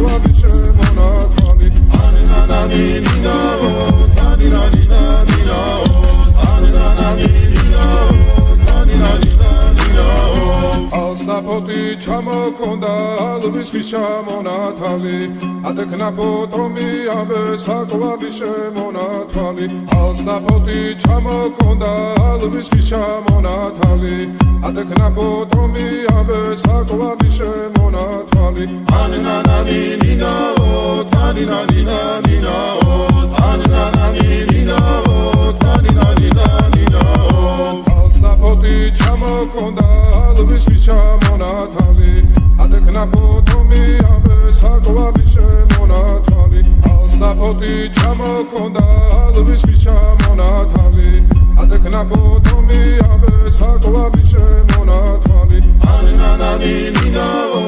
საკვარი შემონათვალი ანანანინინაო თანინანინანინაო ანანანინინაო თანინანინანინაო ალსნაფოტი ჩამოქონდა ალვის ხის ჩამონათვალი ატექნაფო ტომი ამე საკვარი შემონათვალი ალსნაფოტი ჩამოქონდა ალვის ხის ჩამონათვალი ატექნაფო ტომი ამე საკვარი შემონათვალი ანანანინინაო თანინანინანინაო ანანანინინაო თანინანინანინაო ალსნაფოტი ჩამოქონდა ალვის ხის ჩამონათვალი ატექნაფო ტომი ამე საკვარი შემონათვალი ალსნაფოტი ჩამოქონდა ალვის ხის ჩამონათვალი ატექნაფო ტომი ამე საკვარი შემონათვალი ანანანინინაო